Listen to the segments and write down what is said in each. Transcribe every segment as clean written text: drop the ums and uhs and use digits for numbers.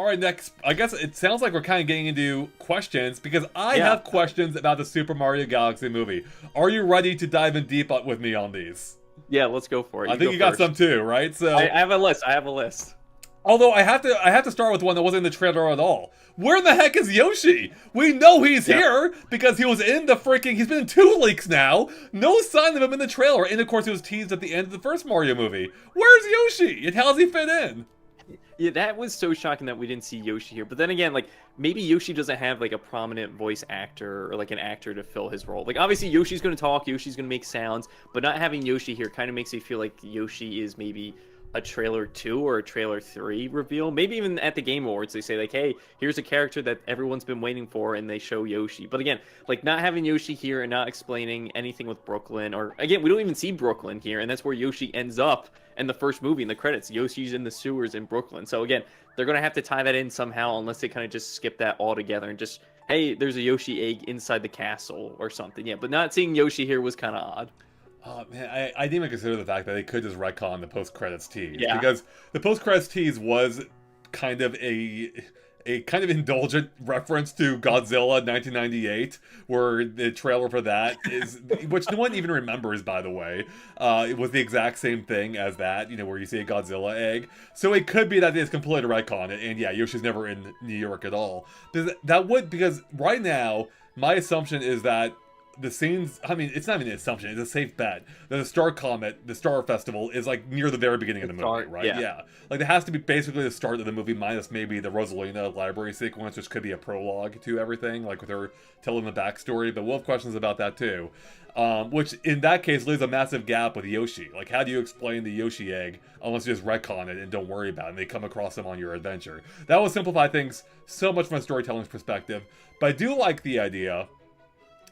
All right, next. I guess it sounds like we're kind of getting into questions because I have questions about the Super Mario Galaxy movie. Are you ready to dive in deep with me on these? Yeah, let's go for it. I think you got some too, right? So I have a list. I have a list. although I have to start with one that wasn't in the trailer at all. Where the heck is Yoshi? We know he's here because he was in the freaking. He's been in 2 leaks now. No sign of him in the trailer, and of course he was teased at the end of the first Mario movie. Where's Yoshi? And how does he fit in? Yeah, that was so shocking that we didn't see Yoshi here. But then again, like, maybe Yoshi doesn't have, like, a prominent voice actor or, like, an actor to fill his role. Like, obviously, Yoshi's going to talk, Yoshi's going to make sounds, but not having Yoshi here kind of makes me feel like Yoshi is maybe a trailer 2 or a trailer 3 reveal. Maybe even at the Game Awards, they say, like, hey, here's a character that everyone's been waiting for, and they show Yoshi. But again, like, not having Yoshi here and not explaining anything with Brooklyn, or, again, we don't even see Brooklyn here, and that's where Yoshi ends up in the first movie in the credits. Yoshi's in the sewers in Brooklyn. So again, they're going to have to tie that in somehow unless they kind of just skip that altogether and just, hey, there's a Yoshi egg inside the castle or something. Yeah, but not seeing Yoshi here was kind of odd. Oh man, I didn't even consider the fact that they could just retcon the post-credits tease. Yeah. Because the post-credits tease was kind of a kind of indulgent reference to Godzilla 1998, where the trailer for that is, which no one even remembers, by the way, it was the exact same thing as that, you know, where you see a Godzilla egg. So it could be that they just completely retcon it, and yeah, Yoshi's never in New York at all. Because right now, my assumption is that the scenes, I mean, it's not even an assumption, it's a safe bet that the Star Comet, the Star Festival, is like near the very beginning of the movie, right? Yeah. Like, it has to be basically the start of the movie, minus maybe the Rosalina library sequence, which could be a prologue to everything, like with her telling the backstory, but we'll have questions about that too. Which, in that case, leaves a massive gap with Yoshi. Like, how do you explain the Yoshi egg unless you just retcon it and don't worry about it, and they come across him on your adventure? That would simplify things so much from a storytelling perspective, but I do like the idea.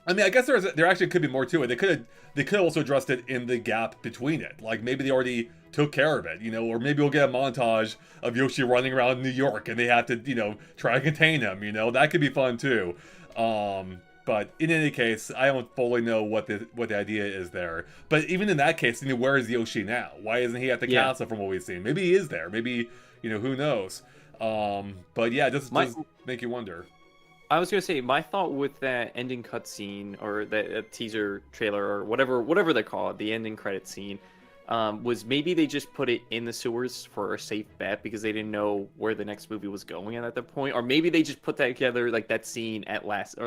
I mean, I guess there actually could be more to it. They could have also addressed it in the gap between it. Like, maybe they already took care of it, you know, or maybe we'll get a montage of Yoshi running around New York and they have to, you know, try and contain him, you know. That could be fun too. But in any case, I don't fully know what the idea is there. But even in that case, you know, where is Yoshi now? Why isn't he at the castle from what we've seen? Maybe he is there. Maybe, you know, who knows? But yeah, it does make you wonder. I was gonna say, my thought with that ending cutscene or the teaser trailer or whatever they call it, the ending credit scene, was maybe they just put it in the sewers for a safe bet because they didn't know where the next movie was going at that point, or maybe they just put that together, like that scene at last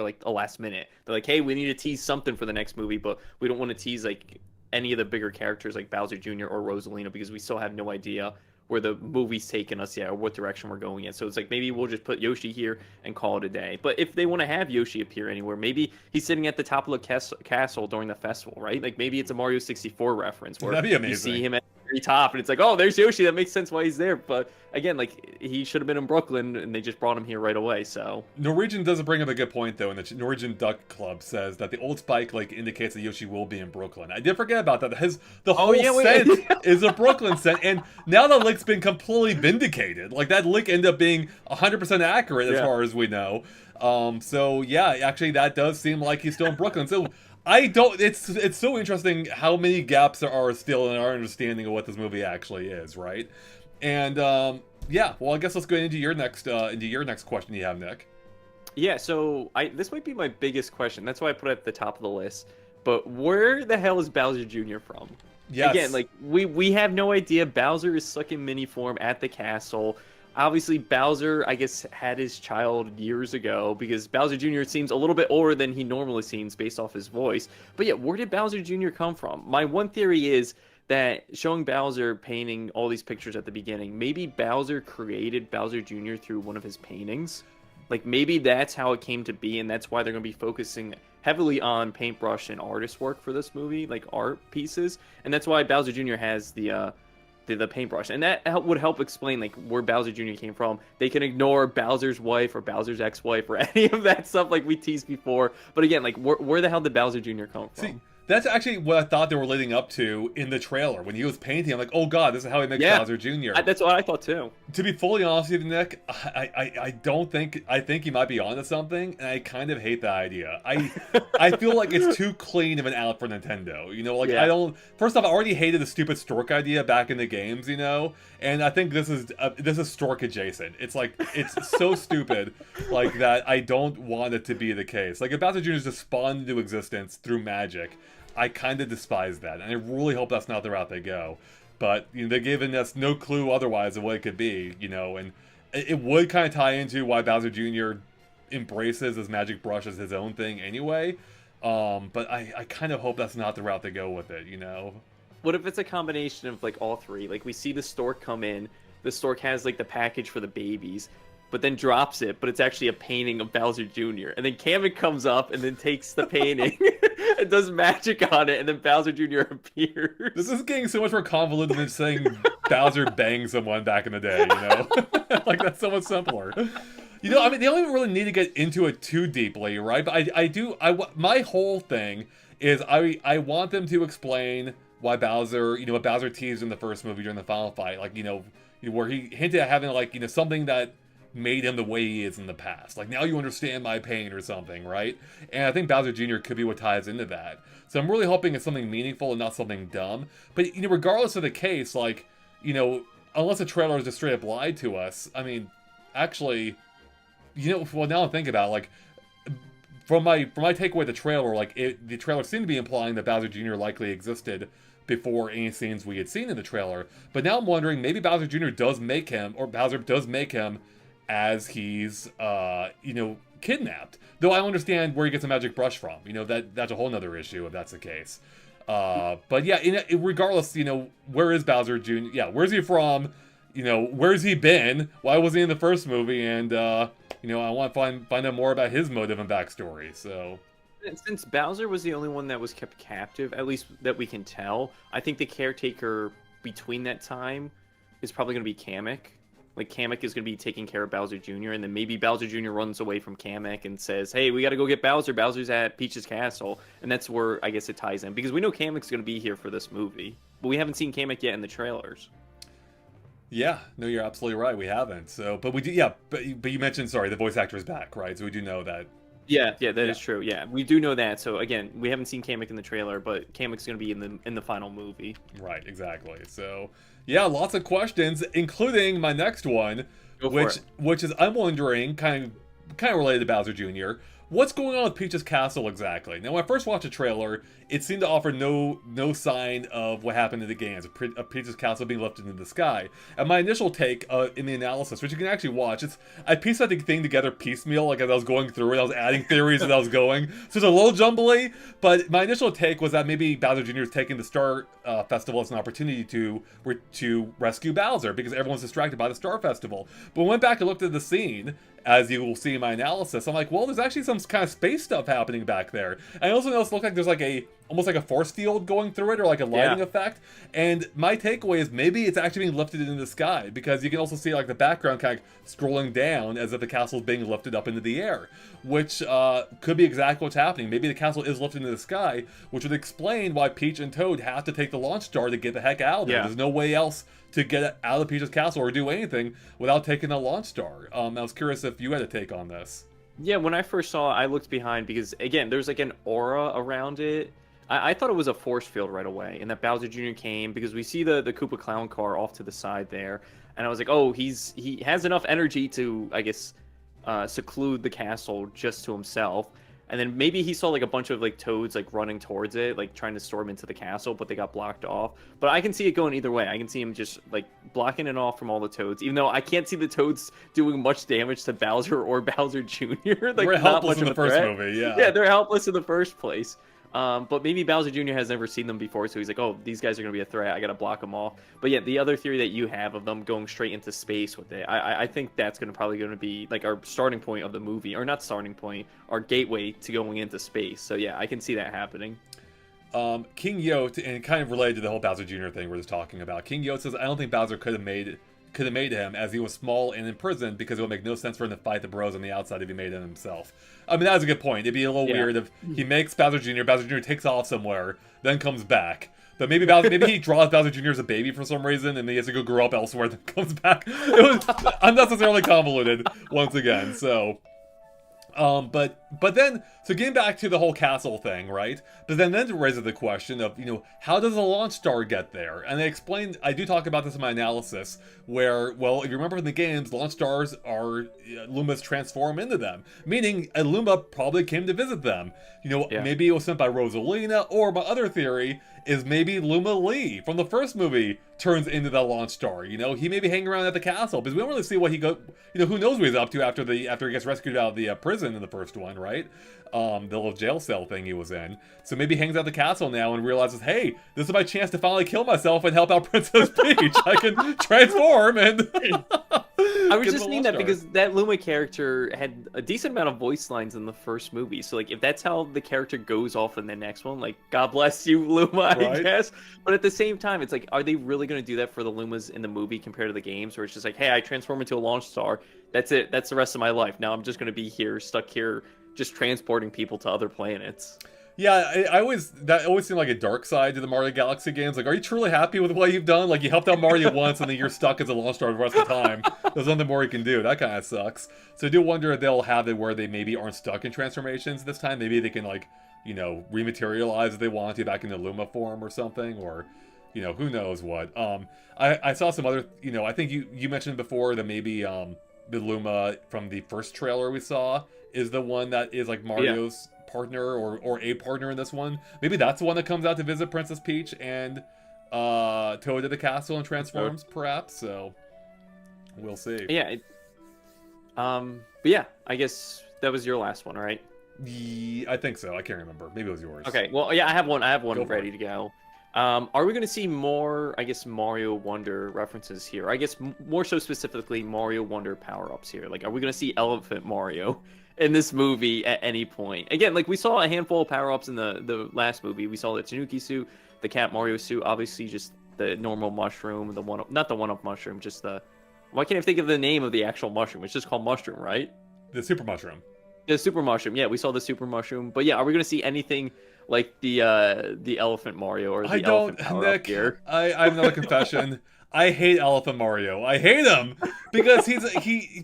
minute. They're like, hey, we need to tease something for the next movie, but we don't want to tease like any of the bigger characters like Bowser Jr. or Rosalina because we still have no idea where the movie's taking us yet or what direction we're going in. So it's like, maybe we'll just put Yoshi here and call it a day. But if they want to have Yoshi appear anywhere, maybe he's sitting at the top of the castle during the festival, right? Like, maybe it's a Mario 64 reference where that'd be amazing. You see him at the very top and it's like, oh, there's Yoshi. That makes sense why he's there. But again, like, he should have been in Brooklyn and they just brought him here right away. So Norwegian doesn't bring up a good point, though, and the Norwegian Duck Club says that the old spike like indicates that Yoshi will be in Brooklyn. I did forget about that. The whole scent is a Brooklyn scent, and now the lick's been completely vindicated. Like, that lick ended up being 100% accurate as far as we know. So yeah, actually that does seem like he's still in Brooklyn. So it's so interesting how many gaps there are still in our understanding of what this movie actually is, right? And yeah, well, I guess let's go into your next question you have, Nick. Yeah, so this might be my biggest question. That's why I put it at the top of the list. But where the hell is Bowser Jr. from? Yes. Again, like, we have no idea. Bowser is stuck in mini form at the castle. Obviously, Bowser, I guess, had his child years ago because Bowser Jr. seems a little bit older than he normally seems based off his voice. But yeah, where did Bowser Jr. come from? My one theory is that showing Bowser painting all these pictures at the beginning, maybe Bowser created Bowser Jr. through one of his paintings. Like, maybe that's how it came to be, and that's why they're going to be focusing heavily on paintbrush and artist work for this movie, like art pieces. And that's why Bowser Jr. has the paintbrush. And that would help explain, like, where Bowser Jr. came from. They can ignore Bowser's wife or Bowser's ex-wife or any of that stuff like we teased before. But again, like, where the hell did Bowser Jr. come from? See, That's actually what I thought they were leading up to in the trailer. When he was painting, I'm like, oh god, this is how he makes Bowser Jr. That's what I thought too. To be fully honest with you, Nick, I don't think, I think he might be onto something, and I kind of hate that idea. I feel like it's too clean of an out for Nintendo. You know, like I don't. First off, I already hated the stupid stork idea back in the games, you know, and I think this is stork adjacent. It's like it's so stupid, like that. I don't want it to be the case. Like if Bowser Jr. is just spawned into existence through magic, I kind of despise that, and I really hope that's not the route they go. But you know, they're giving us no clue otherwise of what it could be, you know, and it would kind of tie into why Bowser Jr. embraces his magic brush as his own thing anyway. But I kind of hope that's not the route they go with it, you know. What if it's a combination of like all three? Like we see the stork come in, the stork has like the package for the babies, but then drops it, but it's actually a painting of Bowser Jr. And then Kamek comes up and then takes the painting and does magic on it, and then Bowser Jr. appears. This is getting so much more convoluted than saying Bowser banged someone back in the day, you know? Like, that's so much simpler. You know, I mean, they don't even really need to get into it too deeply, right? But my whole thing is I want them to explain why Bowser, you know, what Bowser teased in the first movie during the final fight, like, you know, where he hinted at having, like, you know, something that made him the way he is in the past. Like, now you understand my pain or something, right? And I think Bowser Jr. could be what ties into that. So I'm really hoping it's something meaningful and not something dumb. But, you know, regardless of the case, like, you know, unless the trailer is just straight up lied to us, I mean, actually, you know, well, now I'm thinking about it, like, from my takeaway of the trailer, like, the trailer seemed to be implying that Bowser Jr. likely existed before any scenes we had seen in the trailer. But now I'm wondering, maybe Bowser Jr. does make him, or Bowser does make him as he's, you know, kidnapped. Though I understand where he gets a magic brush from. You know, that's a whole nother issue if that's the case. But yeah, regardless, you know, where is Bowser Jr.? Yeah, where's he from? You know, where's he been? Why was he in the first movie? And, you know, I want to find out more about his motive and backstory, so... Since Bowser was the only one that was kept captive, at least that we can tell, I think the caretaker between that time is probably going to be Kamek. Like, Kamek is going to be taking care of Bowser Jr., and then maybe Bowser Jr. runs away from Kamek and says, hey, we got to go get Bowser. Bowser's at Peach's castle. And that's where, I guess, it ties in. Because we know Kamek's going to be here for this movie. But we haven't seen Kamek yet in the trailers. Yeah, no, you're absolutely right. We haven't. So, but we do, yeah, but you mentioned, sorry, the voice actor is back, right? So we do know that. Yeah, that is true. Yeah, we do know that. So again, we haven't seen Kamek in the trailer, but Kamek's going to be in the final movie. Right, exactly. So, yeah, lots of questions, including my next one, which is I'm wondering, kind of related to Bowser Jr. What's going on with Peach's castle exactly? Now, when I first watched the trailer, it seemed to offer no sign of what happened in the games, of Peach's castle being lifted into the sky. And my initial take in the analysis, which you can actually watch, I pieced that thing together piecemeal, like as I was going through it, I was adding theories as I was going. So it's a little jumbly, but my initial take was that maybe Bowser Jr. is taking the Star Festival as an opportunity to rescue Bowser, because everyone's distracted by the Star Festival. But when I went back and looked at the scene, as you will see in my analysis, I'm like, well, there's actually some kind of space stuff happening back there. And I also noticed it looked like there's like almost like a force field going through it, or like a lighting effect. And my takeaway is maybe it's actually being lifted into the sky, because you can also see like the background kind of scrolling down as if the castle is being lifted up into the air, which could be exactly what's happening. Maybe the castle is lifted into the sky, which would explain why Peach and Toad have to take the launch star to get the heck out of there. Yeah. There's no way else to get out of Peach's castle or do anything without taking the launch star. I was curious if you had a take on this. Yeah, when I first saw it, I looked behind because, again, there's like an aura around it. I thought it was a force field right away, and that Bowser Jr. came because we see the Koopa Clown car off to the side there, and I was like, oh, he has enough energy to, I guess, seclude the castle just to himself. And then maybe he saw like a bunch of like Toads like running towards it, like trying to storm into the castle, but they got blocked off. But I can see it going either way. I can see him just like blocking it off from all the Toads, even though I can't see the Toads doing much damage to Bowser or Bowser Jr. Like, they're helpless in the first movie, yeah. Yeah, they're helpless in the first place. But maybe Bowser Jr. has never seen them before, so he's like, oh, these guys are going to be a threat. I got to block them off. But yeah, the other theory that you have of them going straight into space with it, I think that's probably going to be like our starting point of the movie. Or not starting point, our gateway to going into space. So yeah, I can see that happening. King Yote, and kind of related to the whole Bowser Jr. thing we're just talking about, King Yote says, I don't think Bowser could have could have made him, as he was small and in prison, because it would make no sense for him to fight the bros on the outside if he made him himself. I mean, that was a good point. It'd be a little weird if he makes Bowser Jr., Bowser Jr. takes off somewhere, then comes back. But maybe he draws Bowser Jr. as a baby for some reason, and he has to go grow up elsewhere, then comes back. It was unnecessarily convoluted once again. So, but then, so getting back to the whole castle thing, right? But then raises the question of, how does a launch star get there? And I do talk about this in my analysis, where, well, if you remember in the games, launch stars are Lumas transform into them, meaning a Luma probably came to visit them. Maybe it was sent by Rosalina, or my other theory is maybe Luma Lee from the first movie turns into that launch star. He may be hanging around at the castle, because we don't really see what he who knows what he's up to after he gets rescued out of the prison in the first one, right? The little jail cell thing he was in. So maybe he hangs out at the castle now and realizes, hey, this is my chance to finally kill myself and help out Princess Peach. I can transform and... I was just thinking that because that Luma character had a decent amount of voice lines in the first movie. So, if that's how the character goes off in the next one, God bless you, Luma, I guess. But at the same time, it's are they really going to do that for the Lumas in the movie compared to the games? Where it's just hey, I transform into a launch star. That's it. That's the rest of my life. Now I'm just going to be stuck here, just transporting people to other planets. Yeah, that always seemed like a dark side to the Mario Galaxy games. Are you truly happy with what you've done? You helped out Mario once, and then you're stuck as a launch star the rest of the time. There's nothing more you can do. That kind of sucks. So I do wonder if they'll have it where they maybe aren't stuck in transformations this time. Maybe they can, rematerialize if they want to back into Luma form or something, or, who knows what. I saw some other, I think you mentioned before that maybe the Luma from the first trailer we saw is the one that is Mario's partner or a partner in this one. Maybe that's the one that comes out to visit Princess Peach and Toad at the castle and transforms, perhaps. So we'll see. Yeah. But yeah, I guess that was your last one, right? I think so. I can't remember. Maybe it was yours. Okay. Well, yeah, I have one ready to go. Are we going to see more, Mario Wonder references here? I guess more so specifically Mario Wonder power-ups here. Are we going to see Elephant Mario in this movie at any point? Again, we saw a handful of power-ups in the last movie. We saw the Tanuki suit, the Cat Mario suit, obviously just the normal mushroom, not the one-up mushroom, just the... Why can't I think of the name of the actual mushroom? It's just called mushroom, right? The super mushroom. The super mushroom, yeah, we saw the super mushroom. But yeah, are we going to see anything like the Elephant Mario or the Elephant power-up here? I have another confession. I hate Elephant Mario. I hate him because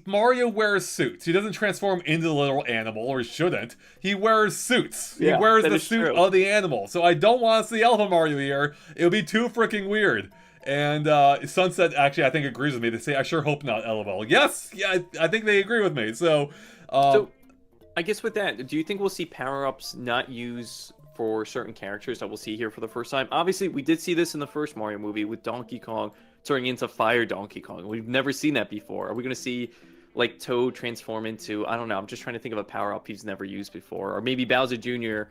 Mario wears suits. He doesn't transform into the little animal, or he shouldn't. He wears suits. He wears the suit of the animal. So I don't want to see Elephant Mario here. It would be too freaking weird. And Sunset actually, I think, agrees with me. They say, "I sure hope not." LOL. Yes, yeah, I think they agree with me. So I guess with that, do you think we'll see power-ups not used for certain characters that we'll see here for the first time? Obviously, we did see this in the first Mario movie with Donkey Kong turning into Fire Donkey Kong. We've never seen that before. Are we going to see Toad transform into, I don't know, I'm just trying to think of a power-up he's never used before, or maybe Bowser Jr.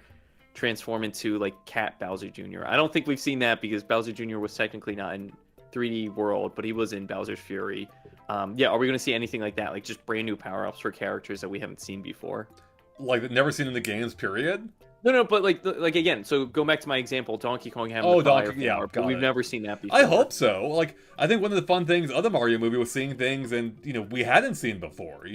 transform into Cat Bowser Jr. I don't think we've seen that because Bowser Jr. was technically not in 3D World, but he was in Bowser's Fury. Yeah, are we going to see anything like that? Just brand new power-ups for characters that we haven't seen before? Never seen in the games, period? No, but again, so go back to my example, Donkey Kong having the fire power, but we've never seen that before. I hope so. I think one of the fun things of the Mario movie was seeing things and we hadn't seen before.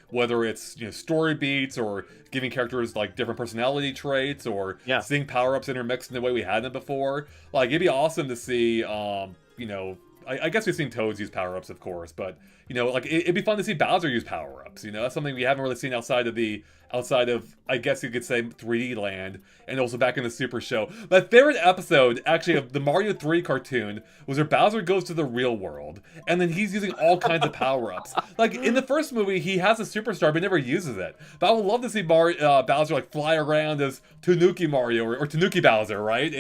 Whether it's story beats or giving characters different personality traits or seeing power-ups intermixed in the way we hadn't before. It'd be awesome to see. I guess we've seen Toads use power-ups, of course, but it'd be fun to see Bowser use power-ups. That's something we haven't really seen outside of, I guess you could say, 3D Land, and also back in the Super Show. My favorite episode, actually, of the Mario 3 cartoon was where Bowser goes to the real world, and then he's using all kinds of power-ups. In the first movie, he has a superstar, but never uses it. But I would love to see Bowser, fly around as Tanuki Mario, or Tanuki Bowser, right?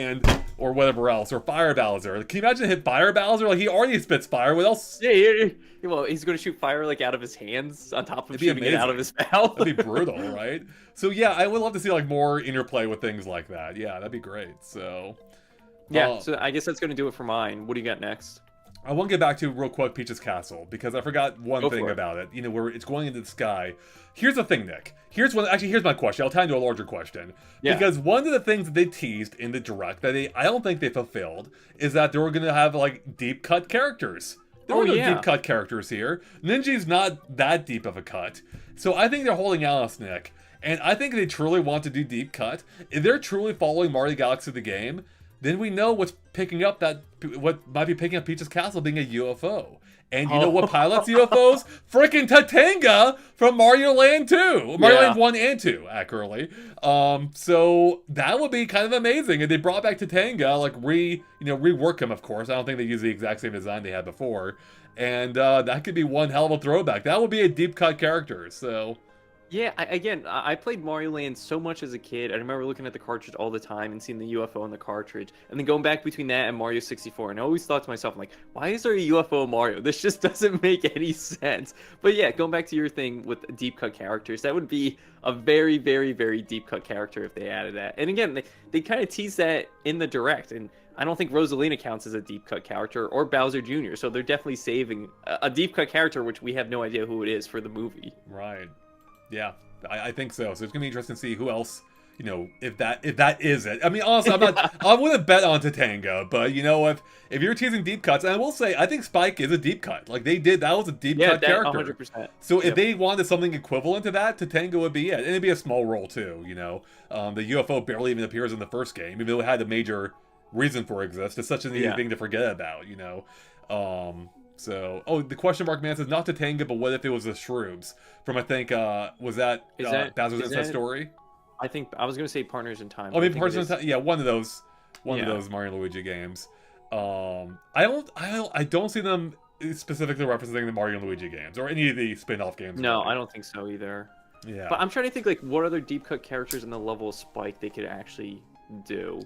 Or whatever else, or Fire Bowser. Can you imagine hit Fire Bowser? He already spits fire. What else? Yeah. Well, he's going to shoot fire out of his hands on top of shooting it out of his mouth. That'd be brutal, right? So yeah, I would love to see more interplay with things like that. Yeah, that'd be great. So yeah, so I guess that's going to do it for mine. What do you got next? I want to get back to real quick Peach's castle because I forgot one thing about it. Where it's going into the sky. Here's the thing, Nick. Here's my question. I'll tie into a larger question. Yeah. Because one of the things that they teased in the direct that I don't think they fulfilled is that they were going to have deep cut characters There Oh were no yeah. deep cut characters here. Ninja's not that deep of a cut. So I think they're holding out on us, Nick. And I think they truly want to do deep cut. If they're truly following Mario Galaxy the game, then we know what might be picking up Peach's Castle being a UFO. And you know what pilots UFOs? Freaking Tatanga from Mario Land 2. Mario Land 1 and 2, accurately. So that would be kind of amazing. And they brought back Tatanga, like rework him, of course. I don't think they use the exact same design they had before. And that could be one hell of a throwback. That would be a deep cut character, so... Yeah, I played Mario Land so much as a kid. I remember looking at the cartridge all the time and seeing the UFO in the cartridge. And then going back between that and Mario 64. And I always thought to myself, I'm like, why is there a UFO in Mario? This just doesn't make any sense. But yeah, going back to your thing with deep cut characters, that would be a very, very, very deep cut character if they added that. And again, they kind of tease that in the direct. And I don't think Rosalina counts as a deep cut character or Bowser Jr. So they're definitely saving a deep cut character, which we have no idea who it is for the movie. Right. Yeah, I think so. So it's gonna be interesting to see who else, if that is it. I mean, honestly, I wouldn't bet on Tatanga, but if you're teasing deep cuts, and I will say, I think Spike is a deep cut. Like that was a deep cut character. 100%. So if they wanted something equivalent to that, Tatanga would be it, and it'd be a small role too. The UFO barely even appears in the first game, even though it had a major reason for it exist. It's such an easy thing to forget about. So, the question mark man says not Tatanga, but what if it was the Shrooms from I think was that Bowser's Inside Story? I think I was gonna say Partners in Time. Oh, maybe Partners in Time. Yeah, one of those Mario and Luigi games. I don't see them specifically referencing the Mario and Luigi games or any of the spin-off games. No, really. I don't think so either. Yeah, but I'm trying to think like what other deep cut characters in the level of Spike they could actually do.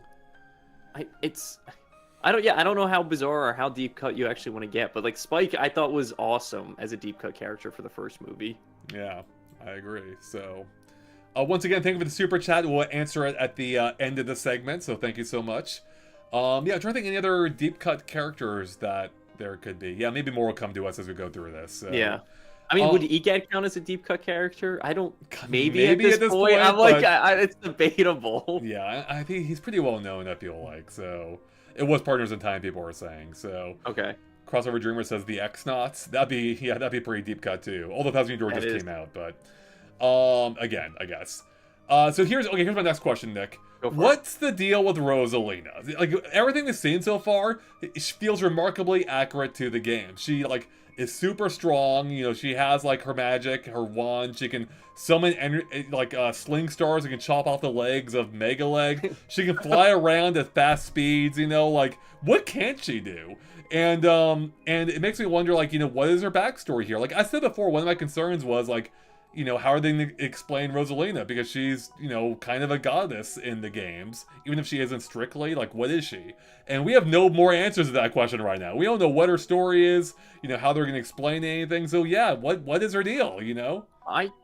I don't know how bizarre or how deep cut you actually want to get, but like Spike I thought was awesome as a deep cut character for the first movie. Yeah, I agree. So once again, thank you for the super chat. We'll answer it at the end of the segment, so thank you so much. I'm trying to think any other deep cut characters that there could be. Yeah, maybe more will come to us as we go through this. So. Yeah. I mean, would Egad count as a deep cut character? I don't. Maybe at this point I'm like, it's debatable. Yeah, I think he's pretty well known. I feel like so. It was Partners in Time, people were saying. So okay. Crossover Dreamer says the X-Nauts. That'd be a pretty deep cut too. Although Thousand Door just came out, but again, I guess. So here's my next question, Nick. What's the deal with Rosalina? Like everything we've seen so far, it feels remarkably accurate to the game. She is super strong. She has like her magic, her wand. She can summon sling stars. She can chop off the legs of Mega Leg. She can fly around at fast speeds. What can't she do? And it makes me wonder, what is her backstory here? Like I said before, one of my concerns was how are they going to explain Rosalina? Because she's, kind of a goddess in the games. Even if she isn't strictly, what is she? And we have no more answers to that question right now. We don't know what her story is, how they're going to explain anything. So yeah, what is her deal,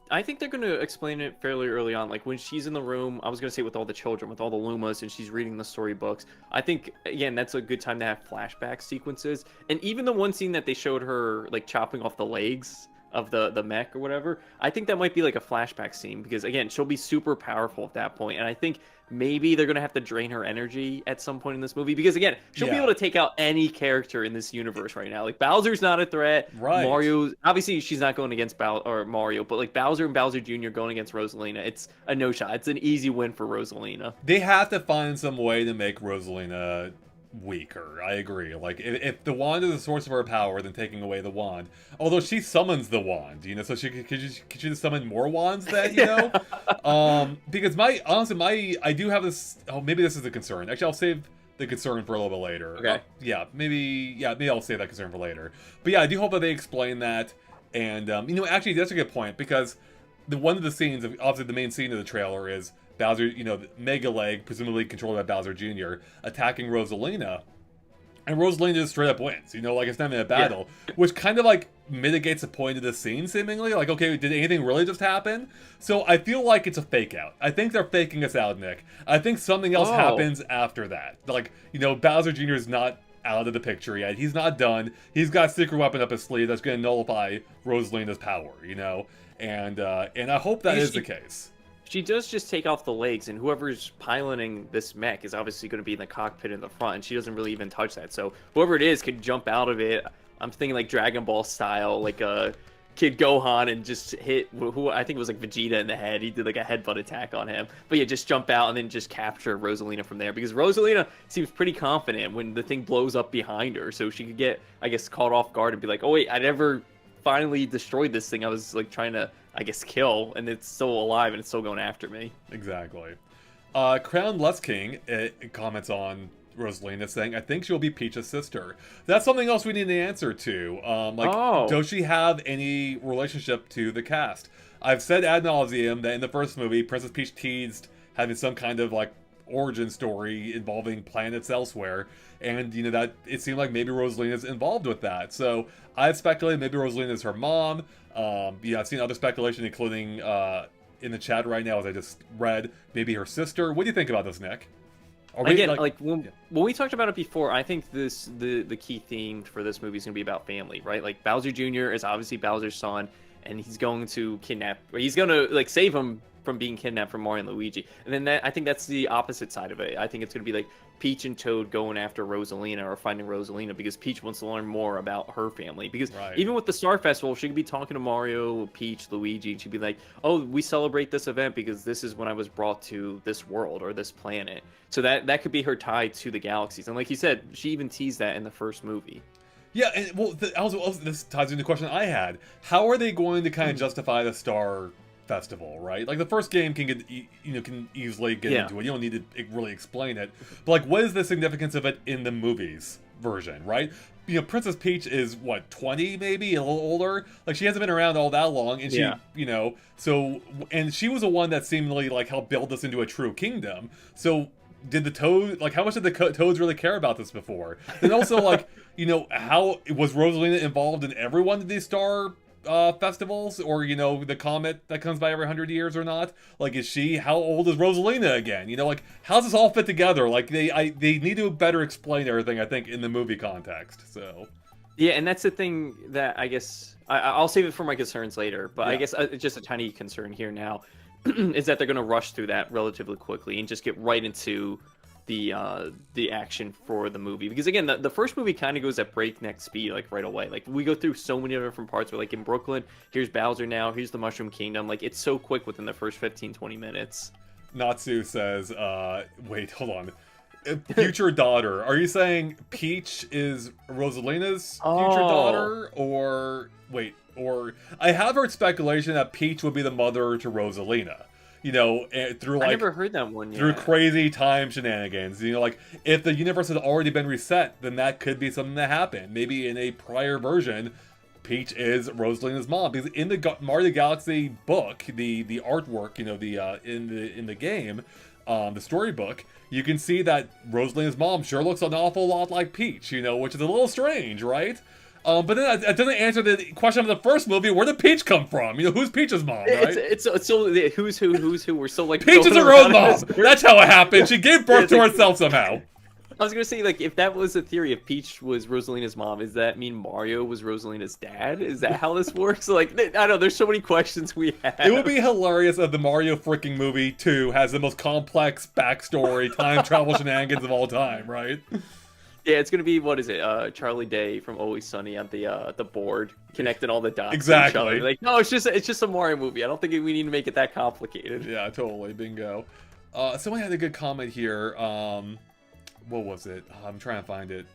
I think they're going to explain it fairly early on. Like when she's in the room, I was going to say with all the children, with all the Lumas, and she's reading the storybooks. I think, again, that's a good time to have flashback sequences. And even the one scene that they showed her, chopping off the legs of the mech or whatever, I think that might be like a flashback scene because again she'll be super powerful at that point, and I think maybe they're gonna have to drain her energy at some point in this movie because again she'll be able to take out any character in this universe right now. Like Bowser's not a threat, right? Mario, obviously she's not going against Mario, but Bowser and Bowser Jr. going against Rosalina, it's a no shot. It's an easy win for Rosalina. They have to find some way to make Rosalina weaker. I agree. If the wand is the source of her power, then taking away the wand. Although she summons the wand, so she could she just summon more wands then, because I do have this. Oh, maybe this is a concern. Actually, I'll save the concern for a little bit later. Okay. Maybe I'll save that concern for later. But yeah, I do hope that they explain that. And actually, that's a good point because one of the scenes, obviously the main scene of the trailer is Bowser, Mega Leg, presumably controlled by Bowser Jr., attacking Rosalina. And Rosalina just straight up wins, it's not even a battle. Yeah. Which kind of, mitigates the point of the scene, seemingly. Okay, did anything really just happen? So I feel like it's a fake out. I think they're faking us out, Nick. I think something else happens after that. Bowser Jr. is not out of the picture yet. He's not done. He's got a secret weapon up his sleeve that's going to nullify Rosalina's power, And I hope that is the case. She does just take off the legs, and whoever's piloting this mech is obviously going to be in the cockpit in the front, and she doesn't really even touch that. So whoever it is could jump out of it. I'm thinking like Dragon Ball style, like a Kid Gohan, and just hit who I think it was like Vegeta in the head. He did like a headbutt attack on him. But yeah, just jump out and then just capture Rosalina from there, because Rosalina seems pretty confident when the thing blows up behind her, so she could get, I guess, caught off guard and be like, oh wait, I never finally destroyed this thing I was like trying to, I guess, kill, and it's still alive and it's still going after me. Exactly. Crown Less King comments on Rosalina, saying, I think she'll be Peach's sister. That's something else we need an answer to. Does she have any relationship to the cast? I've said ad nauseum that in the first movie, Princess Peach teased having some kind of, like, origin story involving planets elsewhere, and, you know, that it seemed like maybe Rosalina's involved with that. So, I've speculated maybe Rosalina's her mom. Yeah, I've seen other speculation, including, in the chat right now, as I just read, maybe her sister. What do you think about this, Nick? Again, when we talked about it before, I think the key theme for this movie is going to be about family, right? Like, Bowser Jr. is obviously Bowser's son, and he's going to he's going to, like, save him from being kidnapped from Mario and Luigi. And then I think that's the opposite side of it. I think it's going to be like Peach and Toad going after Rosalina, or finding Rosalina, because Peach wants to learn more about her family. Because even with the Star Festival, she could be talking to Mario, Peach, Luigi, and she'd be like, oh, we celebrate this event because this is when I was brought to this world or this planet. So that could be her tie to the galaxies. And like you said, she even teased that in the first movie. Yeah, and well, this ties into the question I had. How are they going to kind of justify the Star Festival, right? Like, the first game can get, can easily get into it. You don't need to really explain it. But, like, what is the significance of it in the movies version, right? You know, Princess Peach is, what, 20 maybe? A little older? Like, she hasn't been around all that long, and she, so, and she was the one that seemingly, like, helped build this into a true kingdom. So, did the Toad, like, how much did the Toads really care about this before? And also, like, how was Rosalina involved in every one of these Star festivals, or the comet that comes by every 100 years or not? Like, how old is Rosalina again? Like, how does this all fit together? Like, they need to better explain everything, I think, in the movie context. So yeah, and that's the thing that I guess I'll save it for my concerns later, but I guess just a tiny concern here now is that they're going to rush through that relatively quickly and just get right into the action for the movie. Because again, the first movie kind of goes at breakneck speed, like, right away. Like, we go through so many different parts where, like, in Brooklyn, here's Bowser now, here's the Mushroom Kingdom. Like, it's so quick within the first 15-20 minutes. Natsu says, wait, hold on. Future daughter. Are you saying Peach is Rosalina's future daughter? Or, wait, or... I have heard speculation that Peach would be the mother to Rosalina. Through, like, I never heard that one yet. Through crazy time shenanigans. Like, if the universe has already been reset, then that could be something that happened. Maybe in a prior version, Peach is Rosalina's mom. Because in the Mario Galaxy book, the artwork, in the game, the storybook, you can see that Rosalina's mom sure looks an awful lot like Peach, which is a little strange, right? But then that doesn't answer the question of the first movie. Where did Peach come from? Who's Peach's mom, right? It's so who's who. We're still, like, Peach is her own mom. That's how it happened. She gave birth to herself somehow. I was gonna say, like, if that was a theory, if Peach was Rosalina's mom, does that mean Mario was Rosalina's dad? Is that how this works? Like, I don't know. There's so many questions we have. It would be hilarious if the Mario freaking movie 2 has the most complex backstory, time travel shenanigans of all time, right? Yeah, it's gonna be, what is it? Charlie Day from Always Sunny on the board, connecting all the dots. Exactly. Like, no, it's just a Mario movie. I don't think we need to make it that complicated. Yeah, totally. Bingo. Someone had a good comment here. What was it? I'm trying to find it.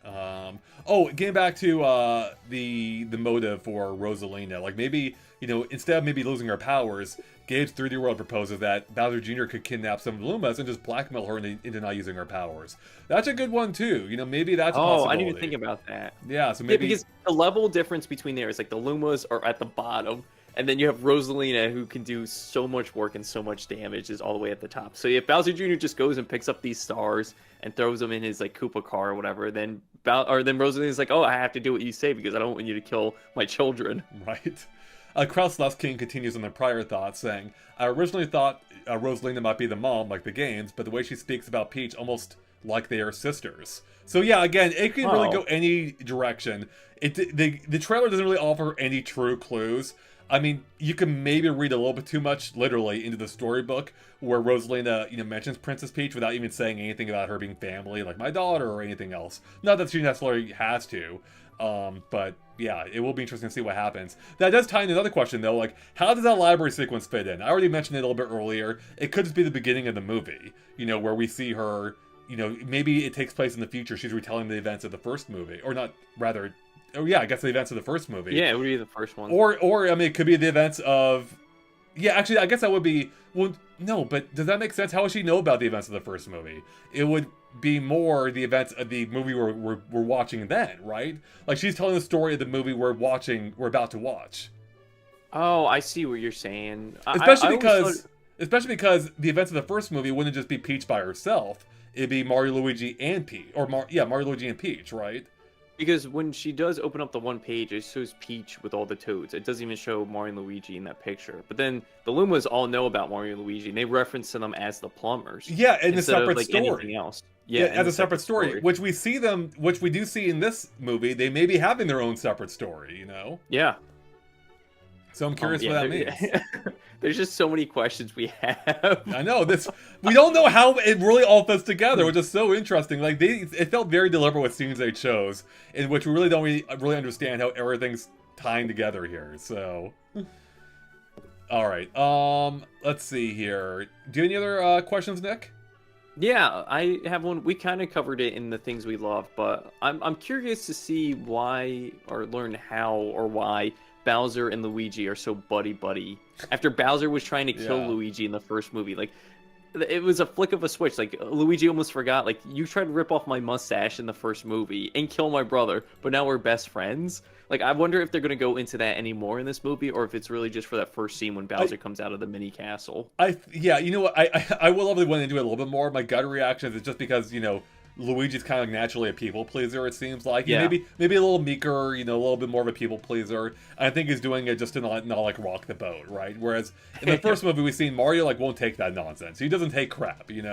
Getting back to the motive for Rosalina. Like, maybe, instead of maybe losing her powers, Gabe's 3D World proposes that Bowser Jr. could kidnap some of Lumas and just blackmail her into not using her powers. That's a good one, too. Maybe that's a possibility. I didn't even think about that. Yeah, so maybe... Yeah, because the level difference between there is, like, the Lumas are at the bottom, and then you have Rosalina, who can do so much work and so much damage, is all the way at the top. So if Bowser Jr. just goes and picks up these stars and throws them in his, like, Koopa car or whatever, then Rosalina's like, oh, I have to do what you say because I don't want you to kill my children. Right. Kraus Last King continues on their prior thoughts, saying, I originally thought Rosalina might be the mom, like the games, but the way she speaks about Peach, almost like they are sisters. So yeah, again, it can really go any direction. The trailer doesn't really offer any true clues. I mean, you can maybe read a little bit too much, literally, into the storybook, where Rosalina, mentions Princess Peach without even saying anything about her being family, like my daughter or anything else. Not that she necessarily has to, but Yeah, it will be interesting to see what happens. That does tie in another question, though. Like, how does that library sequence fit in? I already mentioned it a little bit earlier. It could just be the beginning of the movie, where we see her, maybe it takes place in the future. She's retelling the events of the first movie. Or not, rather, oh yeah, I guess the events of the first movie. Yeah, it would be the first one. Or I mean, it could be the events of... Yeah, actually, I guess that would be... Well, no, but does that make sense? How would she know about the events of the first movie? It would be more the events of the movie we're watching then, right? Like, she's telling the story of the movie we're about to watch. Oh, I see what you're saying. Especially because the events of the first movie wouldn't just be Peach by herself. It'd be Mario, Luigi, and Peach. Mario, Luigi, and Peach, right? Because when she does open up the one page, it shows Peach with all the Toads. It doesn't even show Mario and Luigi in that picture. But then the Lumas all know about Mario and Luigi, and they reference to them as the plumbers. Yeah, in a separate story. Anything else. Yeah, as a separate story, which we do see in this movie. They may be having their own separate story, Yeah. So I'm curious what that means. There's just so many questions we have. I know this. We don't know how it really all fits together, which is so interesting. Like it felt very deliberate with scenes they chose, in which we really don't really understand how everything's tying together here. So, all right. Let's see here. Do you have any other questions, Nick? Yeah, I have one. We kind of covered it in the things we love, but I'm curious to see why or learn how or why Bowser and Luigi are so buddy-buddy. After Bowser was trying to kill Luigi in the first movie, like, it was a flick of a switch. Like, Luigi almost forgot, like, you tried to rip off my mustache in the first movie and kill my brother, but now we're best friends. Like, I wonder if they're going to go into that anymore in this movie, or if it's really just for that first scene when Bowser comes out of the mini castle. Yeah, you know what? I will probably went into it a little bit more. My gut reaction is just because, Luigi's kind of naturally a people pleaser, it seems like. Yeah. Maybe a little meeker, a little bit more of a people pleaser. I think he's doing it just to not like rock the boat, right? Whereas in the first movie we've seen Mario like won't take that nonsense. He doesn't take crap, And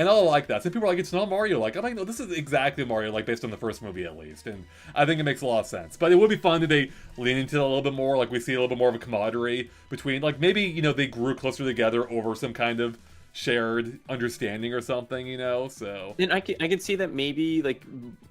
I like that. Some people are like, it's not Mario. Like, I'm like, no, this is exactly Mario, like based on the first movie at least. And I think it makes a lot of sense. But it would be fun if they lean into it a little bit more, like we see a little bit more of a camaraderie between, like maybe, they grew closer together over some kind of shared understanding or something, so. And I can see that maybe like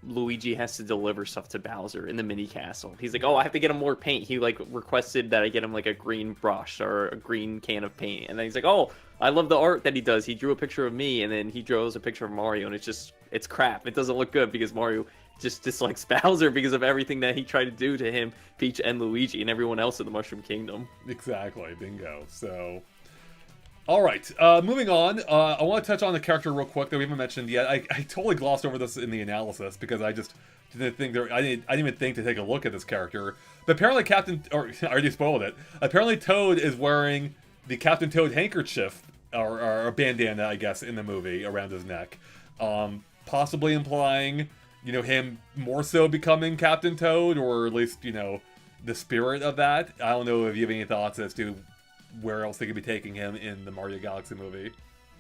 Luigi has to deliver stuff to Bowser in the mini castle. He's like, oh, I have to get him more paint. He like requested that I get him like a green brush or a green can of paint, and then he's like, oh, I love the art that he does. He drew a picture of me, and then he draws a picture of Mario, and it's crap. It doesn't look good because Mario just dislikes Bowser because of everything that he tried to do to him, Peach, and Luigi, and everyone else in the Mushroom Kingdom. Exactly, bingo. So. All right, moving on. I want to touch on the character real quick that we haven't mentioned yet. I totally glossed over this in the analysis because I just didn't think I didn't even think to take a look at this character. But apparently I already spoiled it. Apparently Toad is wearing the Captain Toad handkerchief or a bandana, I guess, in the movie around his neck, possibly implying him more so becoming Captain Toad, or at least the spirit of that. I don't know if you have any thoughts as to where else they could be taking him in the Mario Galaxy movie.